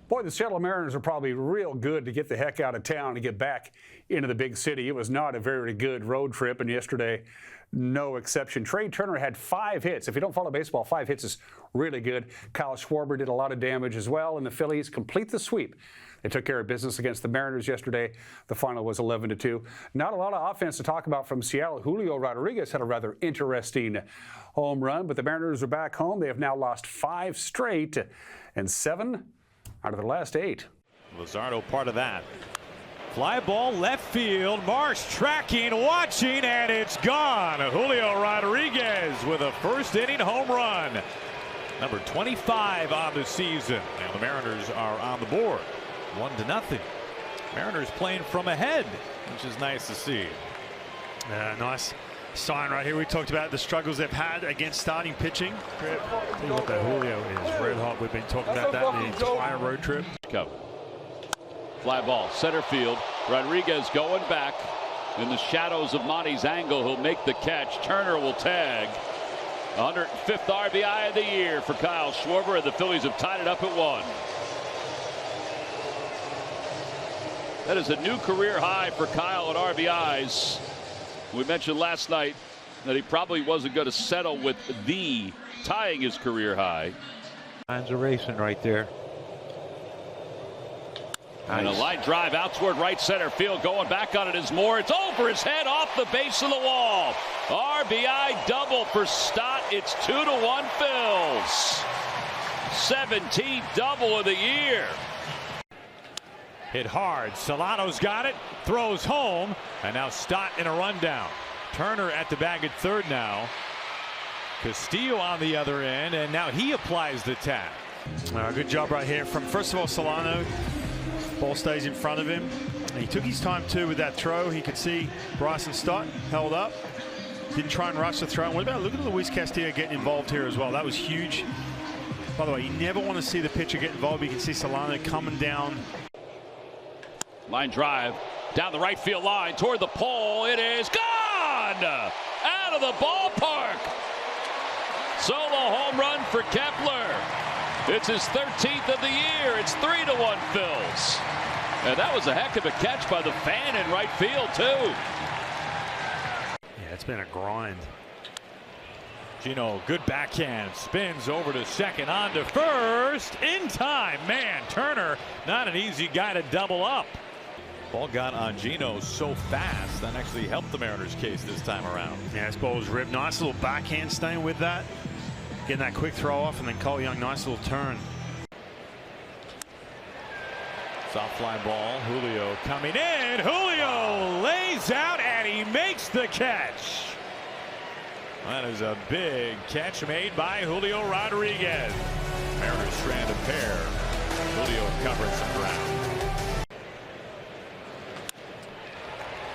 Boy, the Seattle Mariners are probably real good to get the heck out of town to get back into the big city. It was not a very good road trip, and yesterday, no exception. Trea Turner had 5 hits. If you don't follow baseball, 5 hits is really good. Kyle Schwarber did a lot of damage as well, and the Phillies complete the sweep. They took care of business against the Mariners yesterday. The final was 11-2. Not a lot of offense to talk about from Seattle. Julio Rodriguez had a rather interesting home run, but the Mariners are back home. They have now lost 5 straight and 7 out of the last 8. Luzardo part of that. Fly ball left field. Marsh tracking, watching, and it's gone. Julio Rodriguez with a first inning home run. Number 25 on the season. And the Mariners are on the board. 1-0. Mariners playing from ahead, which is nice to see. Nice sign right here. We talked about the struggles they've had against starting pitching. Tell you what, that Julio is red hot. We've been talking about that the entire road trip. Fly ball, center field. Rodriguez going back in the shadows of Monty's angle. He'll make the catch. Turner will tag. 105th RBI of the year for Kyle Schwarber, and the Phillies have tied it up at 1. That is a new career high for Kyle at RBIs. We mentioned last night that he probably wasn't going to settle with the tying his career high. Lines are racing right there. And a line drive out toward right center field. Going back on it is Moore. It's over his head, off the base of the wall. RBI double for Stott. It's 2-1 Phils. 17th double of the year. Hit hard. Solano's got it. Throws home. And now Stott in a rundown. Turner at the bag at third now. Castillo on the other end. And now he applies the tag. Good job right here from, first of all, Solano. Ball stays in front of him. And he took his time too with that throw. He could see Bryson Stott held up. Didn't try and rush the throw. And what about, look at Luis Castillo getting involved here as well. That was huge. By the way, you never want to see the pitcher get involved. You can see Solano coming down. Line drive down the right field line toward the pole. It is gone out of the ballpark. Solo home run for Kepler. It's his 13th of the year. It's 3-1 Phils. And that was a heck of a catch by the fan in right field too. Yeah, it's been a grind. Gino, good backhand, spins over to second, on to first, in time. Man, Turner, not an easy guy to double up. Ball got on Gino so fast, that actually helped the Mariners' case this time around. Yeah, this ball was ripped. Nice little backhand staying with that. Getting that quick throw off, and then Cole Young, nice little turn. Soft fly ball, Julio coming in. Julio lays out, and he makes the catch. That is a big catch made by Julio Rodriguez. Mariners strand a pair. Julio covering some ground.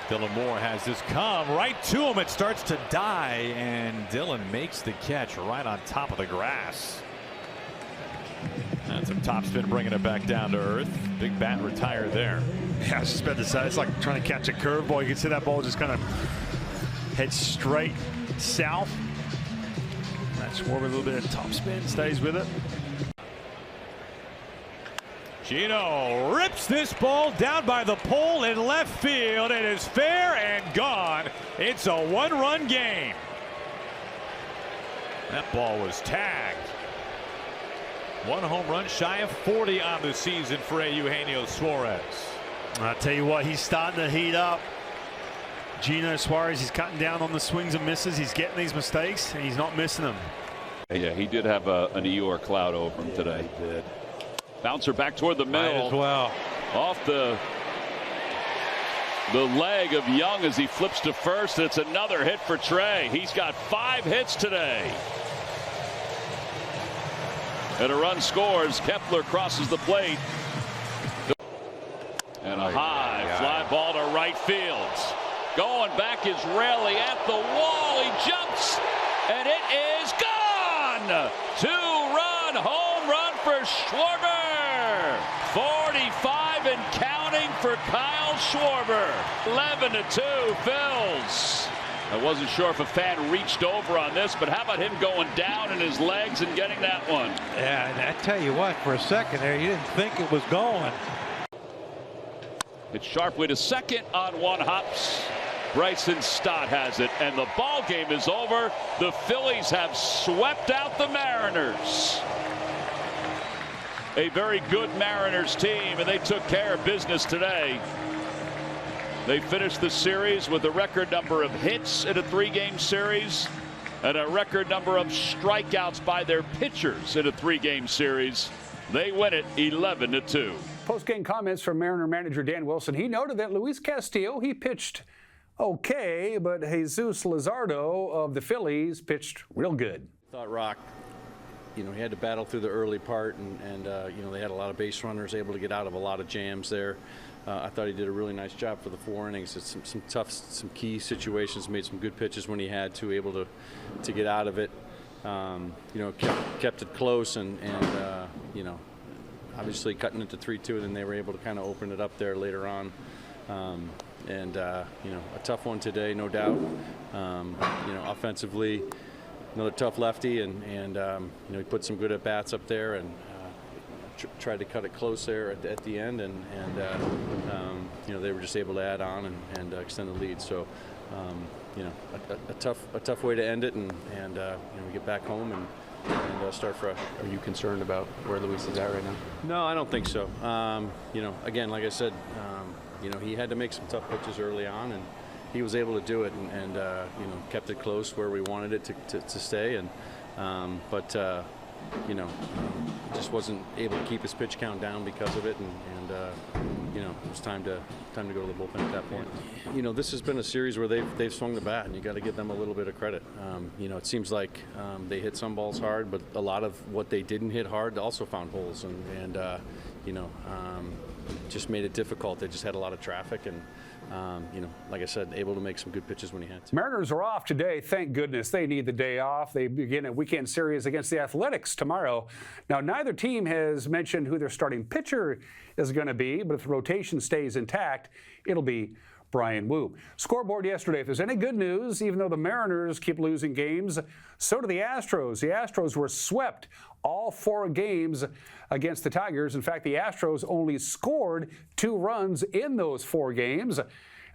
Dylan Moore has this come right to him. It starts to die, and Dylan makes the catch right on top of the grass. That's a topspin, bringing it back down to earth. Big bat retired there. Yeah, I was just about to say, it's like trying to catch a curveball. You can see that ball just kind of head straight south. That's Schwarber, a little bit of topspin, stays with it. Gino rips this ball down by the pole in left field. It is fair and gone. It's a 1-run game. That ball was tagged. 1 home run shy of 40 on the season for Eugenio Suarez. I'll tell you what, he's starting to heat up. Gino Suarez, he's cutting down on the swings and misses. He's getting these mistakes, and he's not missing them. Yeah, he did have an Eeyore cloud over him today. He did. Bouncer back toward the middle. Might as well. Off the leg of Young as he flips to first. It's another hit for Trea. He's got 5 hits today. And a run scores. Kepler crosses the plate. And a high fly ball to right field. Going back is Raley at the wall. He jumps, and it is gone. 2-run home run for Schwarber. 45 and counting for Kyle Schwarber. 11-2 Phils. I wasn't sure if a fan reached over on this, but how about him going down in his legs and getting that one? Yeah, and I tell you what, for a second there, you didn't think it was going. It's sharply to second on one hops. Bryson Stott has it, and the ball game is over. The Phillies have swept out the Mariners. A very good Mariners team, and they took care of business today. They finished the series with a record number of hits in a 3-game series and a record number of strikeouts by their pitchers in a 3-game series. They win it 11-2. Post-game comments from Mariner manager Dan Wilson. He noted that Luis Castillo, he pitched okay, but Jesus Luzardo of the Phillies pitched real good. Thought Rock, he had to battle through the early part, and they had a lot of base runners, able to get out of a lot of jams there. I thought he did a really nice job for the 4 innings. It's some key situations, made some good pitches when he had to, able to get out of it. Kept it close, and obviously cutting it to 3-2, and then they were able to kind of open it up there later on. A tough one today, no doubt. Offensively, another tough lefty, and he put some good at bats up there, and tried to cut it close there at the end, and they were just able to add on and extend the lead. So a tough way to end it, and we get back home and start fresh. Are you concerned about where Luis is at right now? No, I don't think so. Again, like I said, he had to make some tough pitches early on, and he was able to do it, and kept it close where we wanted it to stay, but just wasn't able to keep his pitch count down because of it, and it was time to go to the bullpen at that point. This has been a series where they've swung the bat, and you got to give them a little bit of credit. It seems like they hit some balls hard, but a lot of what they didn't hit hard also found holes, and just made it difficult. They just had a lot of traffic, and like I said, able to make some good pitches when he had to. Mariners are off today. Thank goodness. They need the day off. They begin a weekend series against the Athletics tomorrow. Now, neither team has mentioned who their starting pitcher is going to be, but if the rotation stays intact, it'll be Brian Wu. Scoreboard yesterday. If there's any good news, even though the Mariners keep losing games, so do the Astros. The Astros were swept all 4 games against the Tigers. In fact, the Astros only scored 2 runs in those 4 games.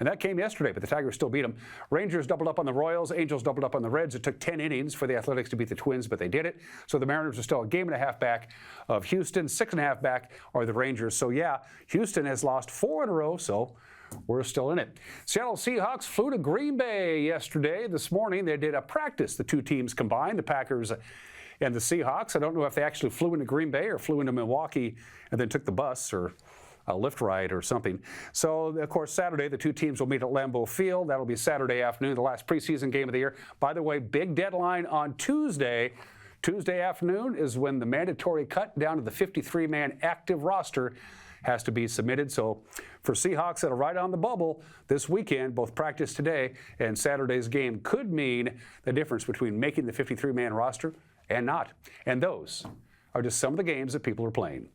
And that came yesterday, but the Tigers still beat them. Rangers doubled up on the Royals. Angels doubled up on the Reds. It took 10 innings for the Athletics to beat the Twins, but they did it. So the Mariners are still a 1.5 back of Houston. 6.5 back are the Rangers. So, yeah, Houston has lost 4 in a row, so we're still in it. Seattle Seahawks flew to Green Bay yesterday. This morning, they did a practice, the 2 teams combined, the Packers and the Seahawks. I don't know if they actually flew into Green Bay or flew into Milwaukee and then took the bus or a lift ride or something. So, of course, Saturday, the 2 teams will meet at Lambeau Field. That'll be Saturday afternoon, the last preseason game of the year. By the way, big deadline on Tuesday. Tuesday afternoon is when the mandatory cut down to the 53-man active roster has to be submitted. So for Seahawks that are right on the bubble this weekend, both practice today and Saturday's game could mean the difference between making the 53-man roster and not. And those are just some of the games that people are playing.